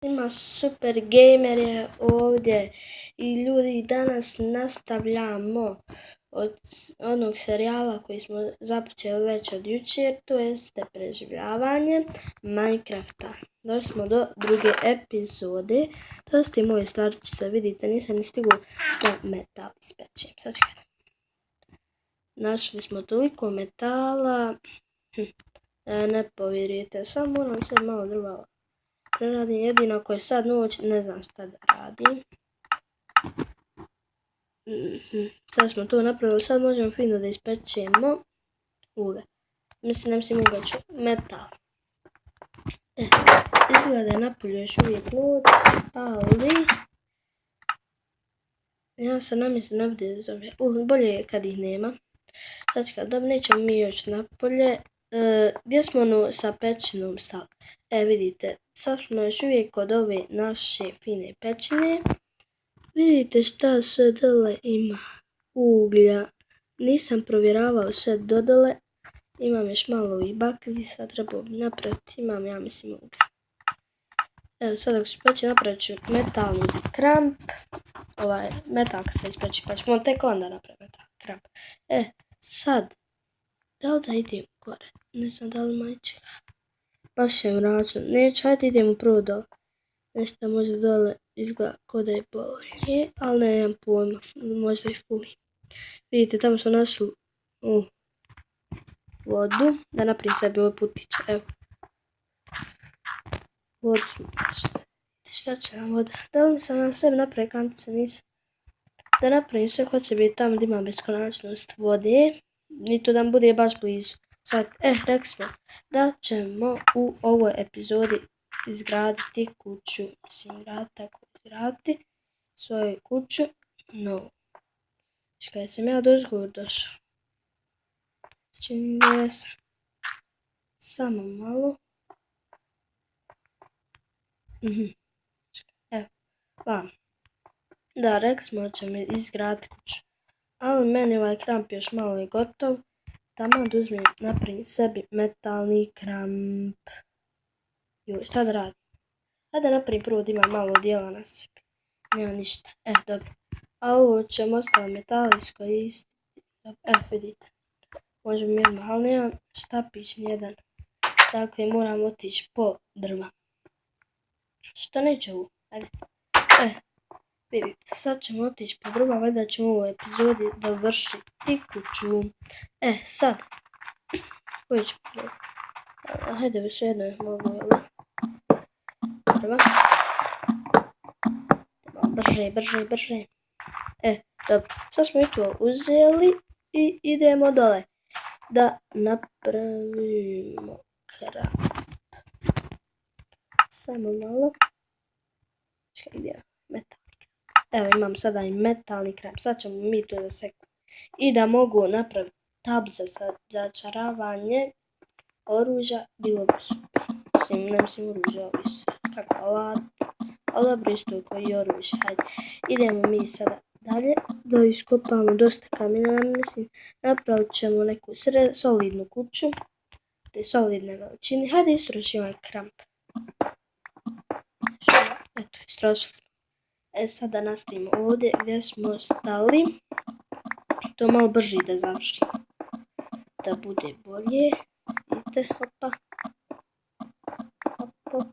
Ima super gamer je ovdje i ljudi danas nastavljamo od onog serijala koji smo započeli već od jučer, to jeste preživljavanje Minecrafta. Došli smo do druge epizode, to ste moje stvarčice, vidite nisam ni stigla da metal ispečem. Sad čekajte. Našli smo toliko metala, ne povjerujete, samo moram sad malo drva preradim, jedino ako je sad noć, ne znam šta da radim. Sad smo to napravili, sad možemo fino da ispečemo ugalj. Mislim ugalj, metal. Izgleda da je napolju još uvijek noć, ali ja sam namislila ne bude zombija. Bolje je kad ih nema. Sad kad nećemo mi još napolje. Gdje smo ono sa pećinom stali? Vidite, sad smo još uvijek kod ove naše fine pećine. Vidite šta sve dole ima uglja. Nisam provjeravao sve dodole. Imam još malo ovih baklji, sad treba napraviti, imam ja mislim uglja. Evo sad ako se peće napravit ću metalni kramp. Ovaj metal kad se ispeći pa ćemo tek onda napraviti metalni kramp. Sad, da li da idem gore? Ne znam da li majče. Baš ćem račun. Neću, hajde idemo prvo dole. Nešto možda dole izgleda ko da je bolje, ali nemam pojma, možda i fuli. Vidite, tamo smo našli vodu, da napravim sebi ovaj putić, evo. Vodu smo našli. Šta će nam voda? Da li sam na sebi napravio kantice, nisam. Da napravim sve hoće biti tamo gdje ima beskonačnost vode. I to da nam bude baš blizu. Sad, rekli smo da ćemo u ovoj epizodi izgraditi kuću. Mislim, izgraditi svoju kuću. No. Čekaj, sam ja dozgovor došao. Čini da sam. Samo malo. Evo, vam. Da, rekli smo da ćemo izgraditi kuću. Ali meni ovaj kramp još malo je gotov. Tamo da uzmem, napravim sebi metalni kramp. Joj, šta da radim? Hajde napravim prvo da imam malo dijela na sebi. Nema ništa. Dobro. A ovo ćemo ostali metali iskoristiti. Vidite. Možemo mirno, ali nemam štapić nijedan. Dakle, moram otići po drva. Što neće ovo? Ajde. Vidite, sad ćemo otići po drva, valjda ćemo u ovoj epizodi dovršiti kuću. Sad. Koji ćemo drva? Hajde, više jedno je mogu, jel? Drva. Brže. Dobro. Sad smo i to uzeli i idemo dole. Da napravimo kramp. Samo malo. Čekaj, gdje je metalni kramp? Evo, imam sada i metalni kramp. Sad ćemo mi to da sekamo. I da mogu napraviti tablice za začaravanje oružja, bilo bi super. Ne mislim oružja, ovisi kako alat. Ali dobro isto koji i oružje. Hajde, idemo mi sada dalje da iskopamo dosta kamena. Mislim, napravit ćemo neku solidnu kuću. Te solidne veličine. Hajde istrošimo ovaj kramp. Eto, istrošili smo. Sada nastavimo ovdje gdje smo stali. To malo brže da završimo. Da bude bolje. Vidite, hopa. Hop.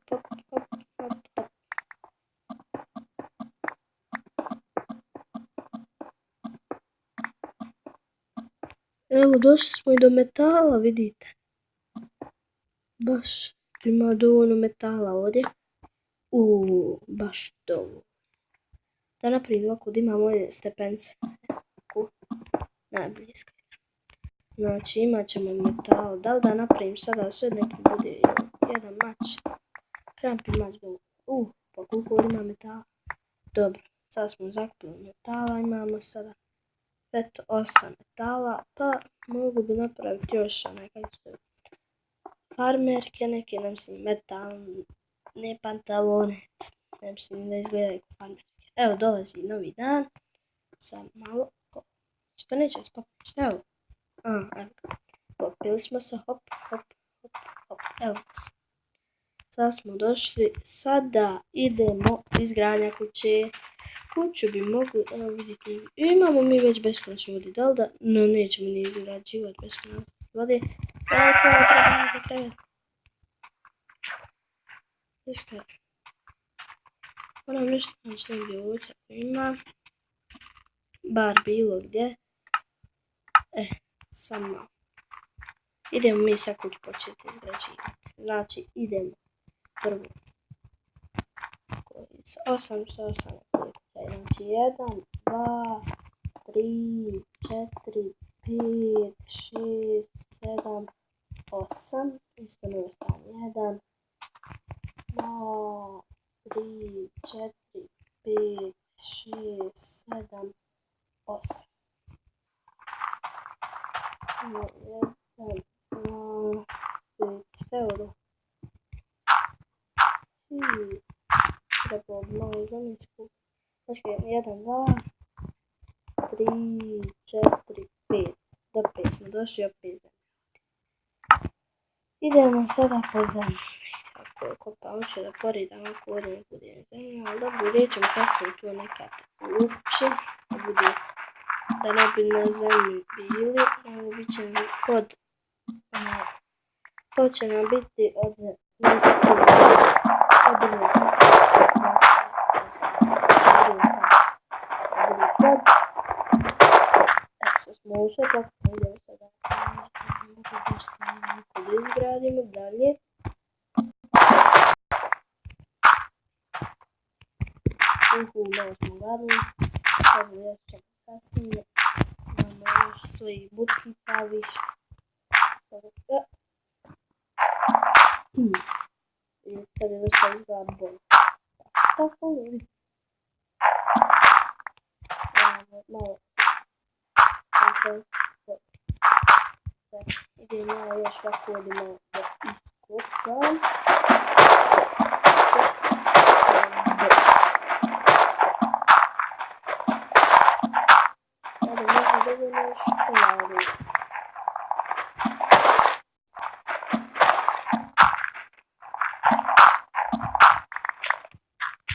Evo, došli smo i do metala, vidite. Baš ima dovoljno metala ovdje. Baš dovoljno. Da napravim ovako da imamo ovdje stepence. Ovako. Najbolje skretam. Znači, imat ćemo metal. Da li da napravim sada sve neki bude jedan mač. Kramp i mač dovoljno. Pa koliko ovdje ima metala. Dobro, sad smo zakupili metala. Imamo sada 8 metala. Pa mogu bi napraviti još farmerke neke, ne mislim metalne pantalone. Ne mislim da izgledaju kao farmerke. Evo, dolazi novi dan. Sad malo. Što neće spopiti? Šta je ovo? Evo. Popili smo se, hop. Evo nas. Sad smo došli, sada idemo izgradnja kuće. Kuću bi mogli, evo vidite, imamo mi već beskonačne vode, da li da? No, nećemo ni izgrađivati beskonačne vode. Evo cijelo trebamo za krevet. Viška. Moram nešto naći negdje ovdje, ima. Bar bilo gdje. Samo. Idemo mi sad kuću početi izgrađivati. Znači, idemo prvo. 8 sa 8. Znači 1, 2, 3, 4, 5, 6, 7, 8. Isto na strani 1, 2, 3, 4, 5, 6, 7, 8. 1, 2, 5, sve ovo. Trebalo bi malo zaminsku. Znači 1, 2, 3, 4, 5. Do 5 smo došli, opet zemlje. Idemo sada po zemlji. Ako je kopao, ću da poridam ako ovdje ne bude zemlja, ali dobro, rećemo kasnije tu nekad ući, da ne bi na zemlji bili, evo bit će nam pod, to će nam biti od smo sve tako idemo sada da izgradimo dalje. Malo smo gradili, sada još ćemo kasnije, imamo još svojih butkica više. I sad je dosta izgleda bolje. Tako je. Malo idemo još ovako odimo da iskopam. Sada možda dovoljno još polari.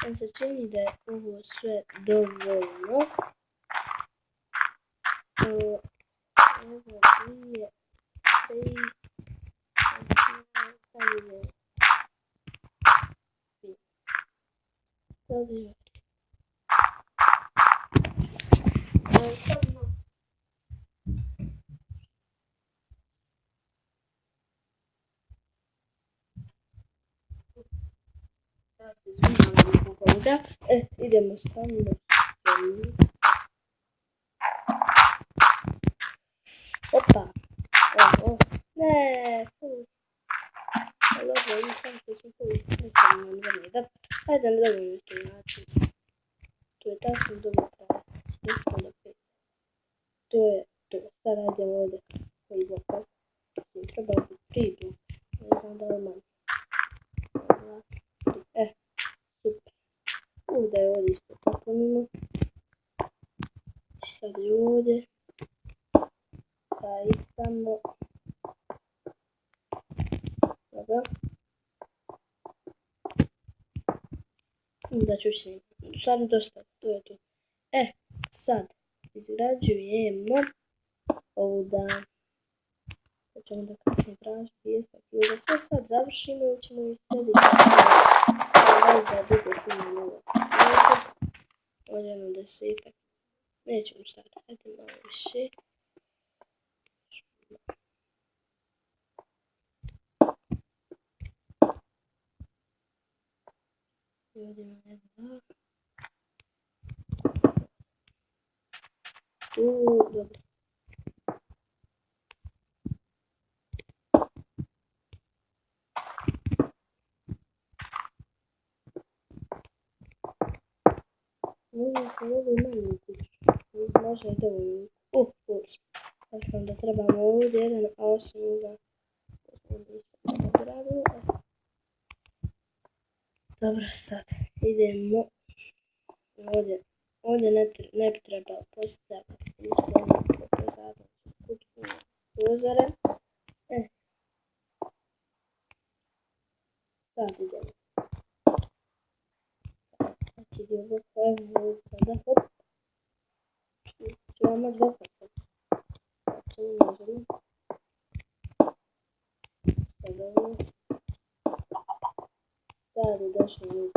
Meni se čini da je ovo sve dovoljno. Evo, 2, 3, idemo samo opa, ne, ali ovo ima samo što smo nisam nam da, hajde na dovoljno to način, to je tako dobro kraj, to je to, sad radim ovdje koji blok, treba biti 3 bloka, ne znam da li imam, super, ovdje je ovdje isto tako mimo, sad je ovdje, i tamo, dobro, da ću snimati, stvarno dosta, to je to. Sad izgrađujemo ovdje, da ćemo da kasnije tražiti pijesak i da sve sad završimo i ćemo i srediti da dugo snimamo ovo. Ovdje jedno 10-ak, nećemo sad raditi malo više. Ovdje imamo 1, 2. Tu, dobro. Ovo je manju kuću. Možda je dovoljno. Znači da trebamo ovdje jedan, a osim ovoga dobro, sad idemo ovdje ne bi trebalo postaviti prozore. Sad idemo. Znači dio boka, evo sada, hop. Ću vam moći dokazati. Znači umnožimo. Sada ovo. Sad je došlo u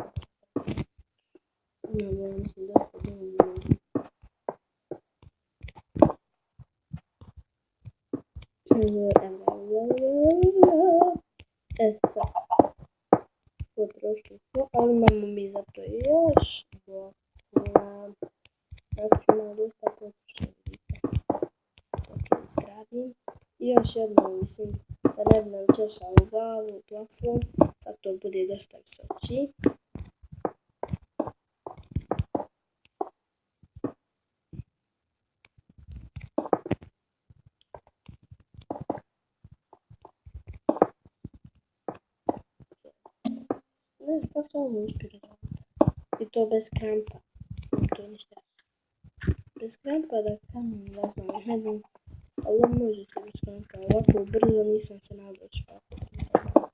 imamo, mislim, dosta dovoljno. Sad, potrošili smo, ali imamo mi za to još blokova. Znači imamo dosta potrošili, vidite. Dok izgradim. I još jedno, mislim, da ne bi nam češalo glavu, plafon, sad to bude dosta visoči. Ne znam kako sam ovo uspjela raditi. I to bez krampa. To ništa. Bez krampa da kamen ne znam, ne znam. Ali možete bez krampa. Ovako brzo nisam se nadao kako treba.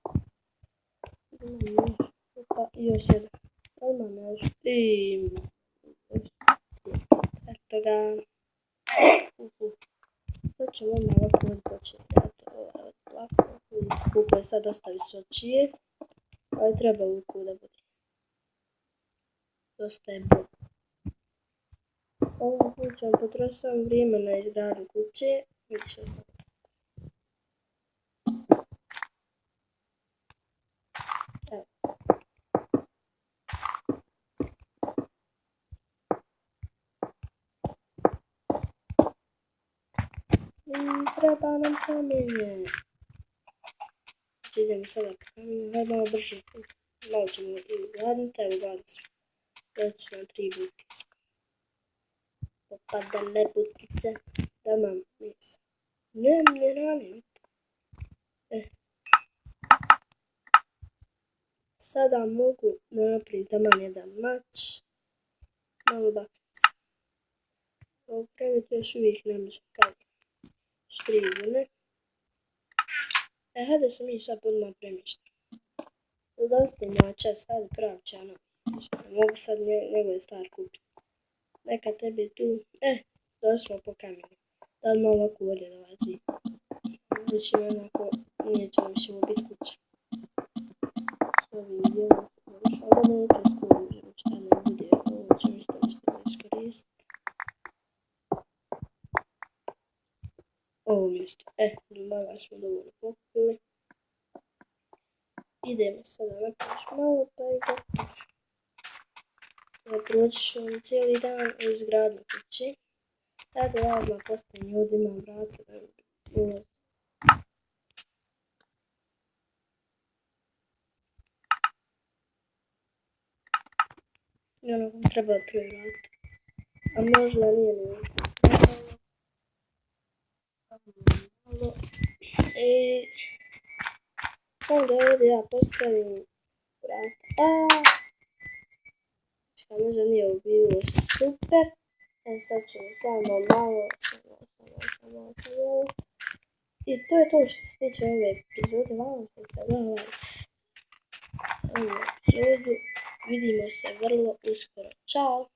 I još jedan. Odmah još. I eto ga. Sad ćemo odmah ovako početi raditi ovako. Kupo je sad dosta visočije. Ali treba uku da bude. Dosta je bolje. Ovom kućom potrošio sam vrijeme na izgradnju kuće. Vidjet ću sad. Evo. Treba nam kamenje. Idemo sada kamenje, hajde malo brže. Malo ćemo i ugladniti, evo ugladili smo. Već su nam 3 butice. Popadale butice, da mam mjesto. Ne ranim. Sada mogu da napravim taman jedan mač. Malo baklice. Ovo praviti još uvijek ne može kao škrivune. Hajde se mi sad odmah premještamo. Da ostavim ovaj čas, hajde pravi će ono. Mogu sad njegove stvar kupiti. Neka tebi tu, došli smo po kamenu. Da li malo ovako volje dolazi. Više onako, nije će nam više ovo biti kuća. S ovim dijelom, ali da neće skužiti, šta ne bude, ovo ćemo isto nešto za iskoristiti. Ovo mjesto, malo smo dovoljno pokupili. Idemo sada napraviš malo pa i gotovo. Proći ćemo cijeli dan u izgradnju kući. Sada ja odmah postavim ovdje, imam vrata da ulaz. I ono treba prvi vrata. A možda nije ni ovdje. Malo. Onda ovdje ja postavim vrata. Možda nije ovo bilo super. Sad ćemo samo malo. I to je to što se tiče ove epizode. Hvala što ste gledali ovu epizodu. Vidimo se vrlo uskoro. Ćao!